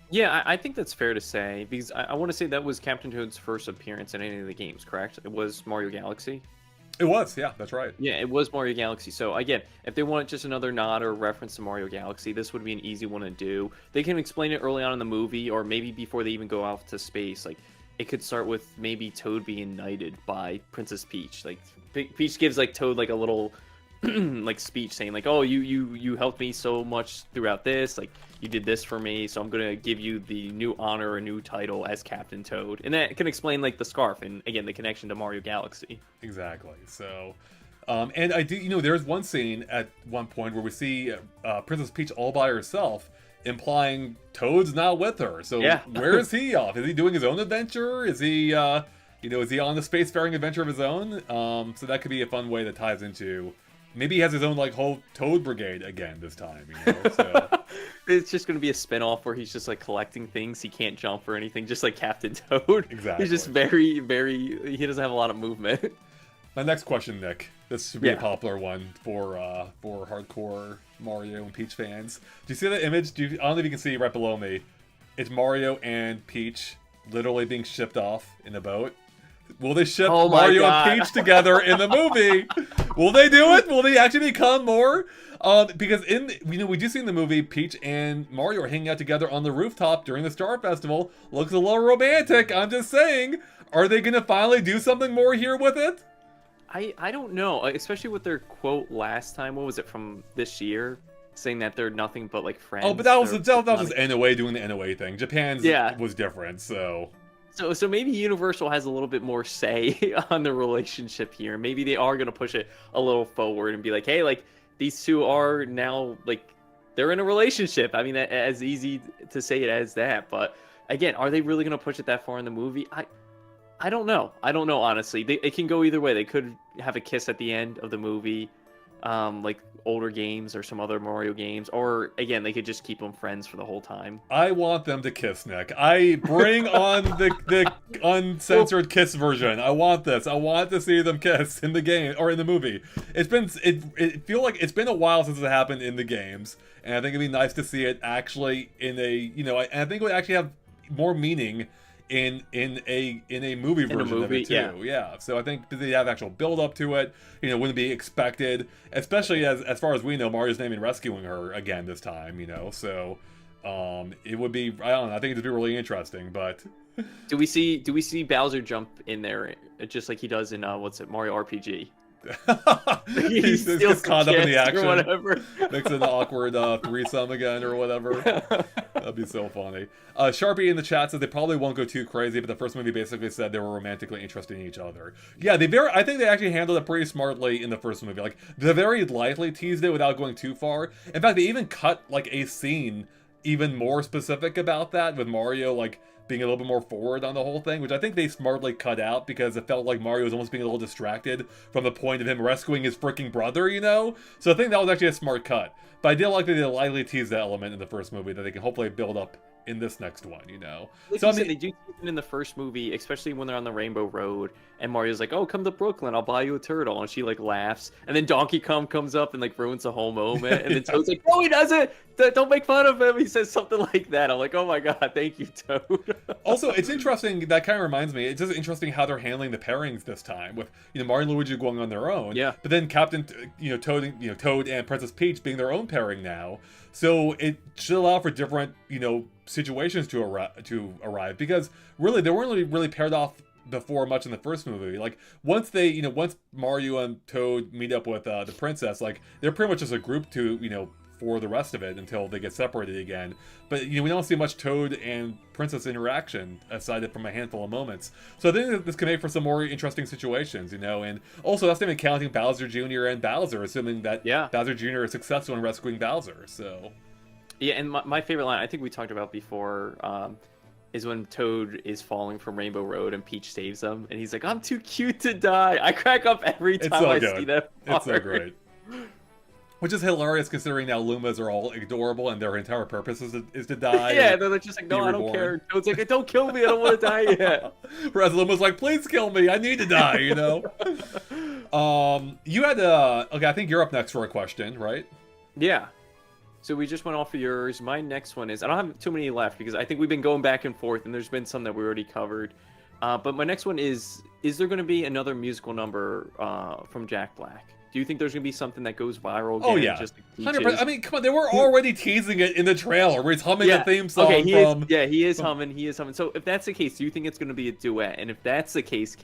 Yeah, I think that's fair to say, because I want to say that was Captain Toad's first appearance in any of the games, correct? It was Mario Galaxy? It was, yeah, that's right. Yeah, it was Mario Galaxy. So again, if they want just another nod or reference to Mario Galaxy, this would be an easy one to do. They can explain it early on in the movie, or maybe before they even go out to space. Like, it could start with maybe Toad being knighted by Princess Peach. Like, Peach gives like Toad like a little like speech saying like, oh, you helped me so much throughout this, like you did this for me, so I'm gonna give you the new honor, a new title as Captain Toad. And that can explain like the scarf and again the connection to Mario Galaxy. Exactly. So and I do there's one scene at one point where we see Princess Peach all by herself, implying Toad's not with her. So yeah. Where is he off? Is he doing his own adventure? Is he is he on the spacefaring adventure of his own? So that could be a fun way that ties into, maybe he has his own like whole Toad brigade again this time. So. It's just going to be a spin-off where he's just like collecting things. He can't jump or anything, just like Captain Toad. Exactly. He's just very, very. He doesn't have a lot of movement. My next question, Nick. This should be a popular one for hardcore Mario and Peach fans. Do you see that image? I don't know if you can see right below me. It's Mario and Peach literally being shipped off in a bout. Will they ship Mario and Peach together in the movie? Will they do it? Will they actually become more? Because we do see in the movie Peach and Mario are hanging out together on the rooftop during the Star Festival. Looks a little romantic. I'm just saying. Are they going to finally do something more here with it? I don't know, especially with their quote last time. What was it from this year? Saying that they're nothing but like friends. Oh, but that was just NOA doing the NOA thing. Japan's Yeah. was different, so. So maybe Universal has a little bit more say on the relationship here. Maybe they are gonna push it a little forward and be like, hey, like these two are now like they're in a relationship. I mean, as easy to say it as that. But again, are they really gonna push it that far in the movie? I don't know. I don't know, honestly. It can go either way. They could have a kiss at the end of the movie, like older games or some other Mario games, or again, they could just keep them friends for the whole time. I want them to kiss, Nick. I bring on the uncensored kiss version. I want this. I want to see them kiss in the game or in the movie. It feel like it's been a while since it happened in the games, and I think it'd be nice to see it actually in a I think it would actually have more meaning in a movie version of it too. Yeah. So I think they have actual build up to it. Wouldn't be expected, especially as far as we know, Mario's naming rescuing her again this time. So it would be, I don't know, I think it'd be really interesting. But do we see Bowser jump in there just like he does in Mario RPG? He's just caught up in the action, or whatever. Makes an awkward threesome again or whatever. That'd be so funny. Sharpie in the chat said they probably won't go too crazy, but the first movie basically said they were romantically interested in each other. Yeah, I think they actually handled it pretty smartly in the first movie. Like, they very lightly teased it without going too far. In fact, they even cut like a scene even more specific about that, with Mario like being a little bit more forward on the whole thing, which I think they smartly cut out because it felt like Mario was almost being a little distracted from the point of him rescuing his freaking brother, So I think that was actually a smart cut. But I did like that they lightly teased that element in the first movie that they can hopefully build up in this next one, Like so, I mean, they do it in the first movie, especially when they're on the Rainbow Road, and Mario's like, "Oh, come to Brooklyn, I'll buy you a turtle," and she like laughs, and then Donkey Kong comes up and like ruins the whole moment, and then Toad's like, "No, he doesn't! Don't make fun of him." He says something like that. I'm like, "Oh my god, thank you, Toad." Also, it's interesting. That kind of reminds me. It's just interesting how they're handling the pairings this time, with Mario and Luigi going on their own. Yeah. But then Captain, Toad and Princess Peach being their own pairing now. So it should allow for different, situations to arrive, because really they weren't really paired off before much in the first movie. Like once Mario and Toad meet up with the princess, like they're pretty much just a group to for the rest of it until they get separated again. But we don't see much Toad and Princess interaction aside from a handful of moments. So I think that this can make for some more interesting situations, and also that's not even counting Bowser Jr. and Bowser, assuming that Bowser Jr. is successful in rescuing Bowser. So yeah, and my favorite line, I think we talked about before, is when Toad is falling from Rainbow Road and Peach saves him, and he's like, "I'm too cute to die." I crack up every time I see that part. It's so great. Which is hilarious considering now Lumas are all adorable and their entire purpose is to die. Yeah, they're just like, "No, I don't care." Toad's like, "Don't kill me, I don't want to die yet." Whereas Luma's like, "Please kill me, I need to die," You had okay, I think you're up next for a question, right? Yeah. So we just went off of yours. My next one is, I don't have too many left because I think we've been going back and forth and there's been some that we already covered. But my next one is there going to be another musical number from Jack Black? Do you think there's going to be something that goes viral again? Oh, yeah. Just 100%. I mean, come on, they were already teasing it in the trailer where he's humming the theme song he is humming. So if that's the case, do you think it's going to be a duet? And if that's the case,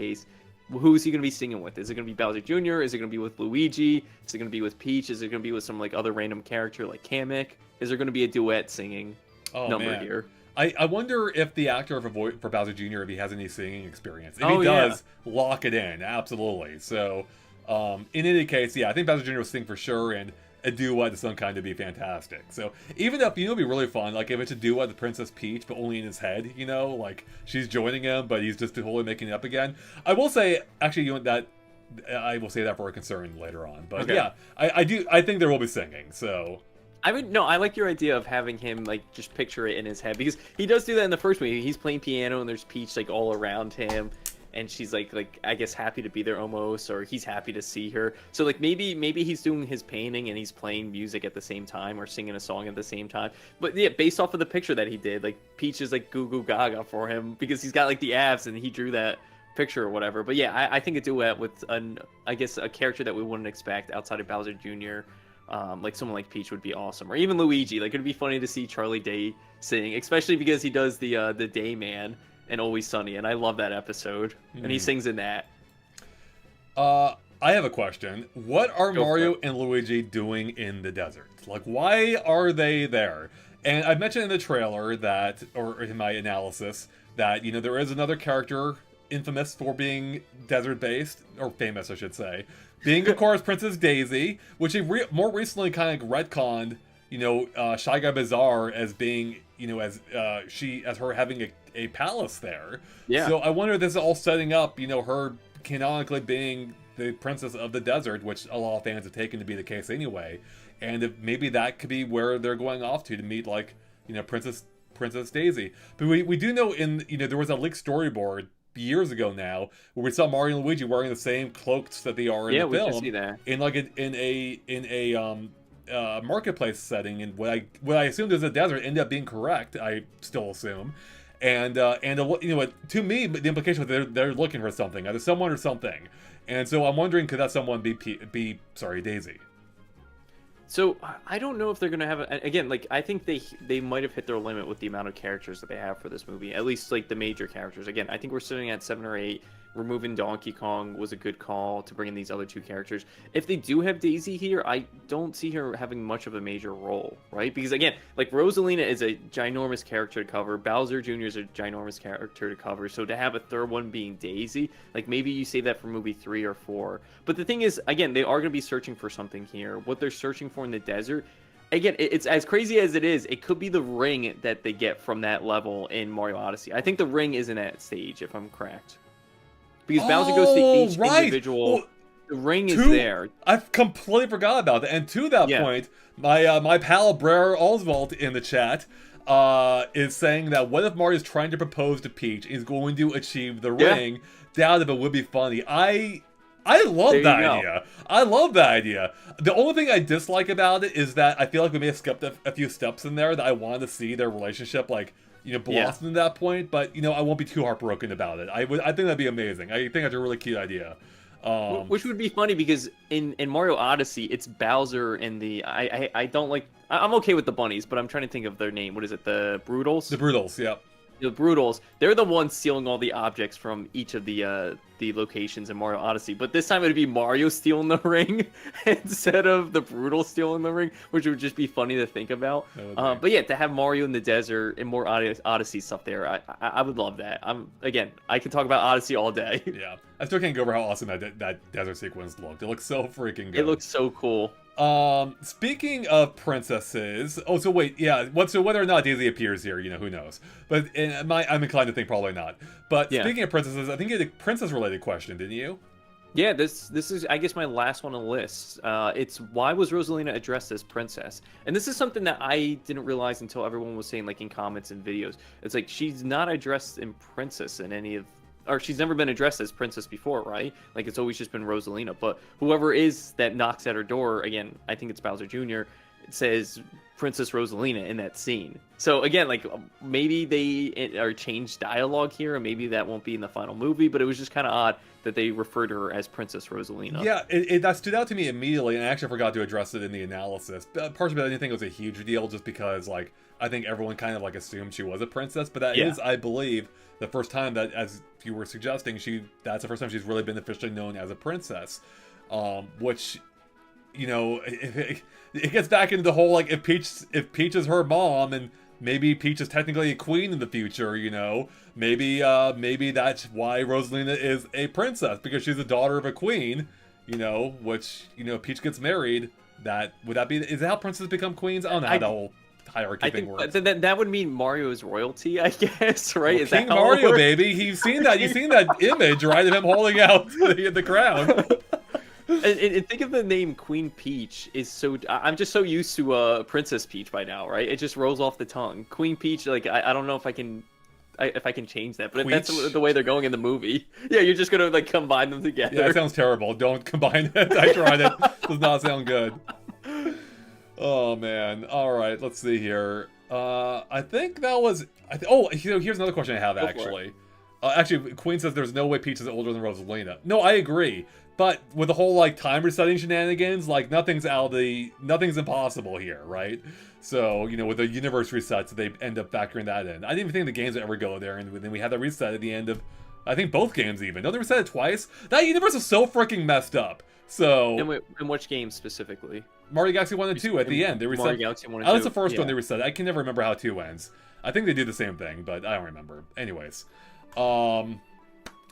who's he going to be singing with? Is it going to be Bowser Jr.? Is it going to be with Luigi? Is it going to be with Peach? Is it going to be with some like other random character like Kamek? Is there going to be a duet singing number here? I wonder if the actor for Bowser Jr., if he has any singing experience. If he does, lock it in. Absolutely. So, in any case, I think Bowser Jr. will sing for sure, and a duet of some kind would be fantastic. So, even if, it'd be really fun, like, if it's a duet with Princess Peach, but only in his head, like, she's joining him, but he's just totally making it up again. I will say, actually, that I will say that for a concern later on. But, I think there will be singing, so... I like your idea of having him like just picture it in his head, because he does do that in the first movie. He's playing piano and there's Peach like all around him, and she's like I guess happy to be there almost, or he's happy to see her. So like maybe he's doing his painting and he's playing music at the same time, or singing a song at the same time. But yeah, based off of the picture that he did, like Peach is like goo goo gaga for him because he's got like the abs and he drew that picture or whatever. But yeah, I think a duet with I guess a character that we wouldn't expect outside of Bowser Jr., like someone like Peach would be awesome, or even Luigi. Like it'd be funny to see Charlie Day sing, especially because he does the Day Man and Always Sunny, and I love that episode, and he sings in that. I have a question. What are Go for Mario it. and Luigi doing in the desert? Like, why are they there? And I mentioned in the trailer that, or in my analysis, that, there is another character infamous for being desert-based, or famous, I should say, being, of course, Princess Daisy, which he more recently kind of retconned, Shy Guy Bazaar as being, as her having a palace there. Yeah. So I wonder if this is all setting up, her canonically being the princess of the desert, which a lot of fans have taken to be the case anyway, and if maybe that could be where they're going off to meet, like, Princess Daisy. But we do know there was a leaked storyboard years ago now where we saw Mario and Luigi wearing the same cloaks that they are in Yeah, the we can film see that. in like a marketplace setting, and what I assumed is a desert ended up being correct. I still assume. To me, the implication was they're looking for something, either someone or something. And so I'm wondering, could that someone be Daisy? So I don't know if they're gonna have again. Like I think they might have hit their limit with the amount of characters that they have for this movie. At least like the major characters. Again, I think we're sitting at 7 or 8. Removing Donkey Kong was a good call to bring in these other two characters. If they do have Daisy here, I don't see her having much of a major role, right? Because again, like Rosalina is a ginormous character to cover. Bowser Jr. is a ginormous character to cover. So to have a third one being Daisy, like maybe you save that for movie 3 or 4. But the thing is, again, they are going to be searching for something here. What they're searching for in the desert, again, it's as crazy as it is, it could be the ring that they get from that level in Mario Odyssey. I think the ring isn't at stage, if I'm correct. Because Bowser goes to each individual. Well, the ring is there. I completely forgot about that. And to that point, my pal Brer Oswald in the chat is saying that what if Mario's trying to propose to Peach and is going to achieve the ring? Doubt if it would be funny. I love that idea. I love that idea. The only thing I dislike about it is that I feel like we may have skipped a few steps in there that I wanted to see their relationship blossom at that point, but I won't be too heartbroken about it. I think that'd be amazing. I think that's a really cute idea. Which would be funny because in Mario Odyssey, it's Bowser and I don't like. I'm okay with the bunnies, but I'm trying to think of their name. What is it? The Brutals? The Brutals, yeah. The Brutals, they're the ones stealing all the objects from each of the locations in Mario Odyssey. But this time it'd be Mario stealing the ring instead of the Brutals stealing the ring, which would just be funny to think about. But yeah, to have Mario in the desert and more Odyssey stuff there, I would love that. I can talk about Odyssey all day. Yeah, I still can't go over how awesome that desert sequence looked. It looks so freaking good. It looks so cool. Speaking of princesses, so wait, yeah, so whether or not Daisy appears here, who knows? But I'm inclined to think probably not. But speaking of princesses, I think you had a princess-related question, didn't you? Yeah, this is, I guess, my last one on the list. It's why was Rosalina addressed as princess? And this is something that I didn't realize until everyone was saying, like, in comments and videos. It's like, she's not addressed in princess in any of... Or she's never been addressed as princess before, right? Like, it's always just been Rosalina. But whoever is that knocks at her door, again, I think it's Bowser Jr., it says Princess Rosalina in that scene. So, again, like, maybe they are changed dialogue here, and maybe that won't be in the final movie, but it was just kind of odd that they referred to her as Princess Rosalina. Yeah, that stood out to me immediately, and I actually forgot to address it in the analysis. Partially because I didn't think it was a huge deal, just because, like, I think everyone kind of, like, assumed she was a princess, but that is, I believe, the first time that, as you were suggesting, that's the first time she's really been officially known as a princess. Which, it gets back into the whole, like, if Peach is her mom, and maybe Peach is technically a queen in the future, maybe that's why Rosalina is a princess, because she's the daughter of a queen, which, Peach gets married. Is that how princesses become queens? I don't know how the whole hierarchy thing works. That would mean Mario is royalty, I guess, right? Well, is King that Mario, baby. You've seen that image, right, of him holding out the crown. And think of the name Queen Peach is so... I'm just so used to Princess Peach by now, right? It just rolls off the tongue. Queen Peach, like, I don't know if I can change that, but if that's the way they're going in the movie. Yeah, you're just gonna, like, combine them together. Yeah, that sounds terrible. Don't combine it. I tried it. Does not sound good. Oh, man. All right, let's see here. I think that was... here's another question I have, actually. Actually, Queen says there's no way Peach is older than Rosalina. No, I agree. But with the whole, like, time resetting shenanigans, like, nothing's impossible here, right? So, with the universe resets, they end up factoring that in. I didn't even think the games would ever go there, and then we had the reset at the end of I think both games even. No, they said it twice. That universe is so freaking messed up. So And which game specifically? Mario Galaxy 1 and 2 at the end. They reset. Mario Galaxy 1 and 2. Oh, that's the first one they reset. I can never remember how 2 ends. I think they do the same thing, but I don't remember. Anyways. What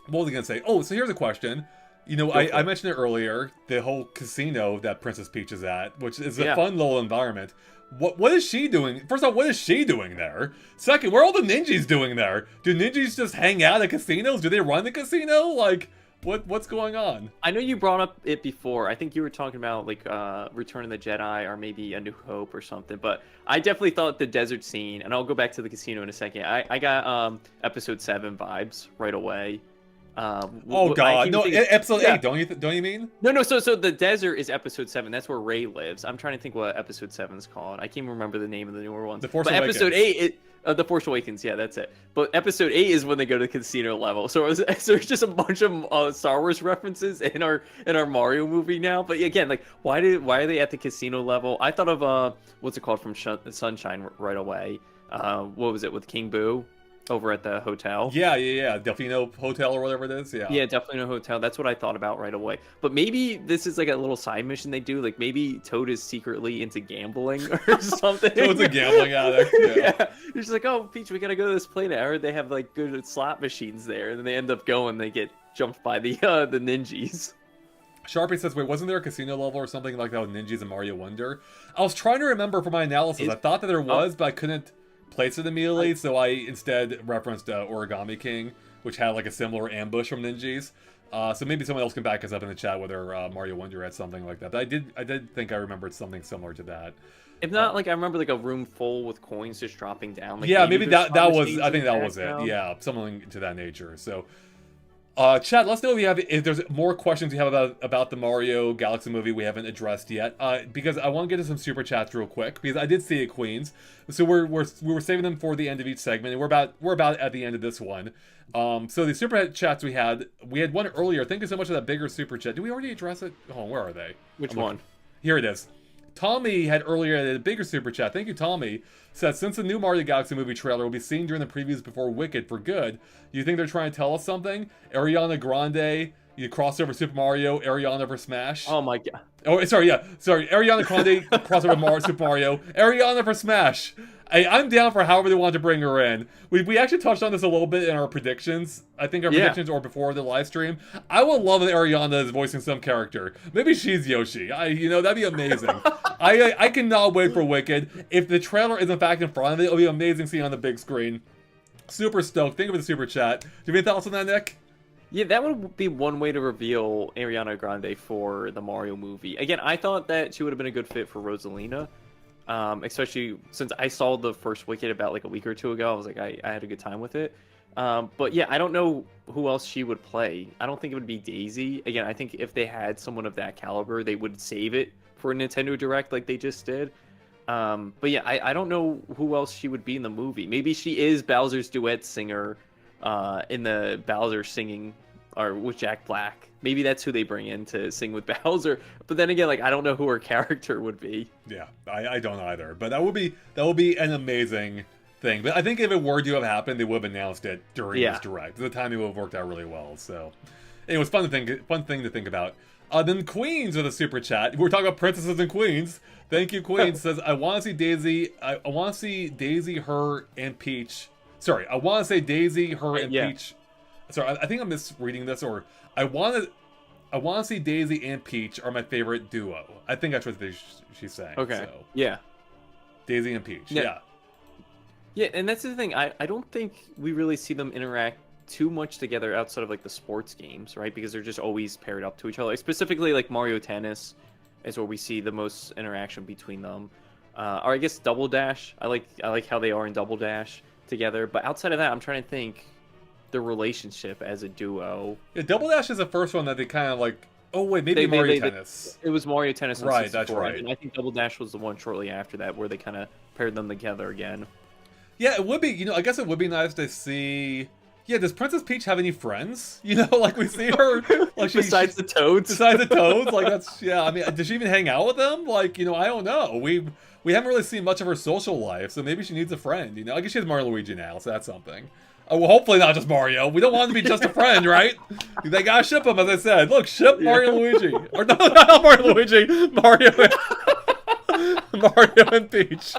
was I going to say? Oh, so here's a question. You know, I mentioned it earlier, the whole casino that Princess Peach is at, which is a fun little environment. What is she doing? First off, what is she doing there? Second, what are all the ninjas doing there? Do ninjas just hang out at casinos? Do they run the casino? Like, what's going on? I know you brought up it before. I think you were talking about like Return of the Jedi or maybe A New Hope or something. But I definitely thought the desert scene, and I'll go back to the casino in a second. I got Episode 7 vibes right away. Oh God, no! Episode 8, don't you mean? No. So the desert is Episode 7. That's where Rey lives. I'm trying to think what Episode 7 is called. I can't remember the name of the newer ones. The Force Awakens. Episode 8, The Force Awakens. Yeah, that's it. But Episode 8 is when they go to the casino level. So there's just a bunch of Star Wars references in our Mario movie now. But again, like why are they at the casino level? I thought of what's it called from Sunshine right away. What was it with King Boo? Over at the hotel. Yeah. Delfino Hotel or whatever it is. Yeah, Delfino Hotel. That's what I thought about right away. But maybe this is like a little side mission they do. Like maybe Toad is secretly into gambling or something. Toad's a gambling addict. Yeah. He's like, oh, Peach, we gotta go to this place. I heard they have like good slot machines there. And then they end up going. They get jumped by the ninjas. Sharpie says, wait, wasn't there a casino level or something like that with ninjas and Mario Wonder? I was trying to remember for my analysis. I thought that there was, but I couldn't place it immediately, so I instead referenced Origami King, which had like a similar ambush from ninjas. So maybe someone else can back us up in the chat whether Mario Wonder had something like that. But I did think I remembered something similar to that. If not, like I remember like a room full with coins just dropping down. Like, yeah, maybe that was. I think that was it. Yeah, something to that nature. So. Chat, let us know if there's more questions you have about the Mario Galaxy movie we haven't addressed yet. Because I want to get to some super chats real quick because I did see it, Queens. So we were saving them for the end of each segment, and we're about at the end of this one. So the super chats we had one earlier. Thank you so much for that bigger super chat. Did we already address it? Oh, where are they? Which one? Here it is. Tommy had earlier a bigger super chat. Thank you, Tommy. Said, since the new Mario Galaxy movie trailer will be seen during the previews before Wicked for good, you think they're trying to tell us something? Ariana Grande, you crossover Super Mario, Ariana for Smash. Oh my God. Oh, sorry. Ariana Grande crossover Super Mario, Ariana for Smash. I'm down for however they want to bring her in. We actually touched on this a little bit in our predictions. I think our predictions or before the live stream. I would love that Ariana is voicing some character. Maybe she's Yoshi. That'd be amazing. I cannot wait for Wicked. If the trailer is in fact in front of it, it'll be amazing seeing on the big screen. Super stoked. Thank you for the super chat. Do you have any thoughts on that, Nick? Yeah, that would be one way to reveal Ariana Grande for the Mario movie. Again, I thought that she would have been a good fit for Rosalina. Especially since I saw the first Wicked about like a week or two ago. I was like, I had a good time with it. But yeah, I don't know who else she would play. I don't think it would be Daisy. Again, I think if they had someone of that caliber, they would save it for a Nintendo Direct like they just did. But yeah, I don't know who else she would be in the movie. Maybe she is Bowser's duet singer in the Bowser singing or with Jack Black. Maybe that's who they bring in to sing with Bowser. But then again, like I don't know who her character would be. Yeah, I don't either. But that would be an amazing thing. But I think if it were to have happened, they would have announced it during this Direct. The timing would have worked out really well. So it was fun thing to think about. Then Queens with a super chat. We're talking about princesses and queens. Thank you, Queens. Says I want to see Daisy. I want to see Daisy, her, and Peach. Sorry, I want to say Daisy, her, and Peach. Sorry, I think I'm misreading this. Or I want to see Daisy and Peach are my favorite duo. I think that's what she's saying. Okay. So. Yeah. Daisy and Peach. Yeah. Yeah, and that's the thing. I don't think we really see them interact too much together outside of like the sports games, right? Because they're just always paired up to each other. Like, specifically like Mario Tennis is where we see the most interaction between them. Or I guess Double Dash. I like how they are in Double Dash together. But outside of that, I'm trying to think the relationship as a duo. Yeah, Double Dash is the first one that they kind of like. Oh wait, maybe Mario Tennis. It was Mario Tennis. Right, that's right. And I think Double Dash was the one shortly after that where they kind of paired them together again. Yeah, it would be. I guess it would be nice to see. Yeah, does Princess Peach have any friends? Like we see her, like besides the Toads. Besides the Toads, like that's I mean, does she even hang out with them? Like I don't know. We haven't really seen much of her social life, so maybe she needs a friend. I guess she has Mario Luigi now, so that's something. Oh, well, hopefully not just Mario. We don't want him to be just a friend, right? They gotta ship him, as I said. Look, ship Mario and Luigi. Or no, not Mario and Luigi. Mario and Peach.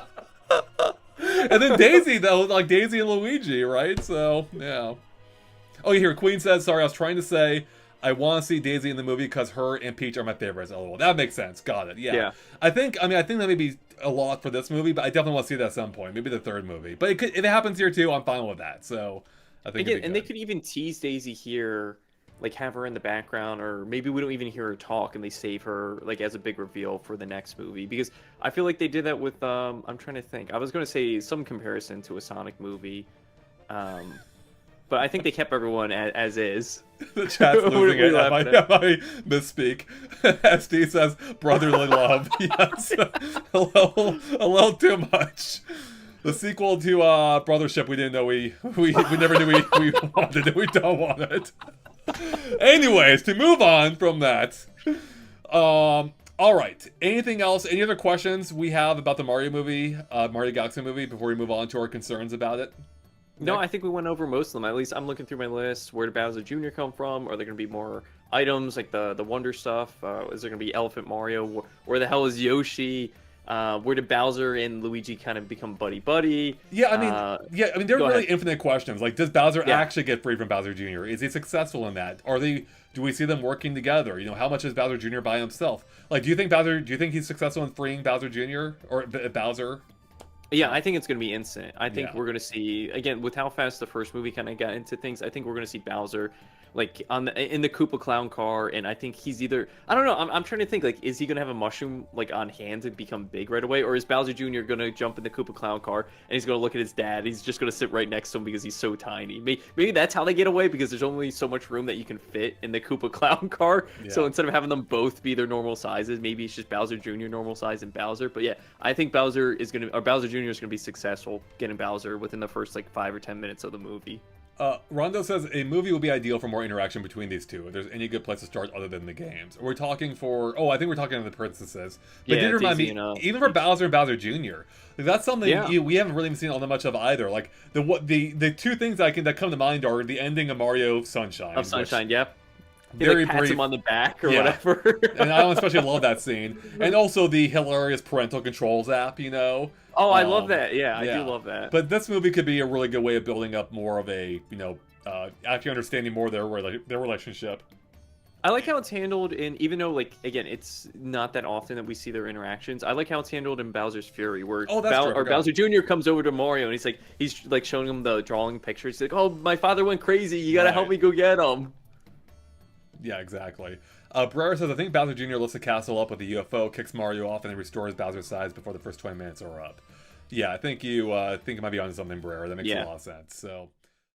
And then Daisy, though, like Daisy and Luigi, right? So, yeah. Oh, here, Queen says, sorry, I was trying to say I want to see Daisy in the movie because her and Peach are my favorites. Oh, that makes sense. Got it. Yeah. I think that may be a lot for this movie, but I definitely want to see that at some point. Maybe the third movie. But if it happens here too, I'm fine with that. So I think again, and they could even tease Daisy here, like have her in the background, or maybe we don't even hear her talk and they save her like as a big reveal for the next movie. Because I feel like they did that with I'm trying to think. I was going to say some comparison to a Sonic movie. But I think they kept everyone as is. The chat's losing it. I might misspeak. SD says brotherly love. Yes. a little too much. The sequel to Brothership, we didn't know we never knew we wanted it. We don't want it. Anyways, to move on from that. All right. Anything else? Any other questions we have about the Mario movie, Mario Galaxy movie, before we move on to our concerns about it? No, I think we went over most of them. At least I'm looking through my list. Where did Bowser Jr. come from? Are there going to be more items like the Wonder stuff? Is there going to be Elephant Mario? Where the hell is Yoshi? Where did Bowser and Luigi kind of become buddy-buddy? Yeah, I mean, there are really infinite questions. Like, does Bowser actually get free from Bowser Jr.? Is he successful in that? Do we see them working together? You know, how much is Bowser Jr. by himself? Like, do you think he's successful in freeing Bowser Jr. or Bowser? Yeah, I think it's going to be instant. I think we're going to see, again, with how fast the first movie kind of got into things, I think we're going to see Bowser, like, in the Koopa Clown car, and I think he's either, I don't know, I'm trying to think, like, is he going to have a mushroom, like, on hand to become big right away, or is Bowser Jr. going to jump in the Koopa Clown car, and he's going to look at his dad, he's just going to sit right next to him because he's so tiny. Maybe that's how they get away, because there's only so much room that you can fit in the Koopa Clown car, so instead of having them both be their normal sizes, maybe it's just Bowser Jr. normal size and Bowser, but yeah, I think Bowser Jr. is going to be successful getting Bowser within the first, like, 5 or 10 minutes of the movie. Rondo says a movie will be ideal for more interaction between these two. If there's any good place to start other than the games, we're talking for. Oh, I think we're talking to the princesses. But did remind me, even for Bowser and Bowser Jr., like, that's something we haven't really seen all that much of either. Like the two things that come to mind are the ending of Mario Sunshine. Yep. Very he, like, pats brief. him on the back or whatever. And I especially love that scene. And also the hilarious parental controls app, you know. Oh, I love that. Yeah, I do love that. But this movie could be a really good way of building up more of a, actually understanding more their relationship. I like how it's handled in, even though, like, again, it's not that often that we see their interactions. I like how it's handled in Bowser's Fury, where Bowser Jr. comes over to Mario and he's like showing him the drawing pictures. He's like, "Oh, my father went crazy. You gotta help me go get him." Yeah, exactly. Barrera says, I think Bowser Jr. lifts the castle up with the UFO, kicks Mario off, and then restores Bowser's size before the first 20 minutes are up. Yeah, I think you might be onto something, Barrera. That makes a lot of sense. So,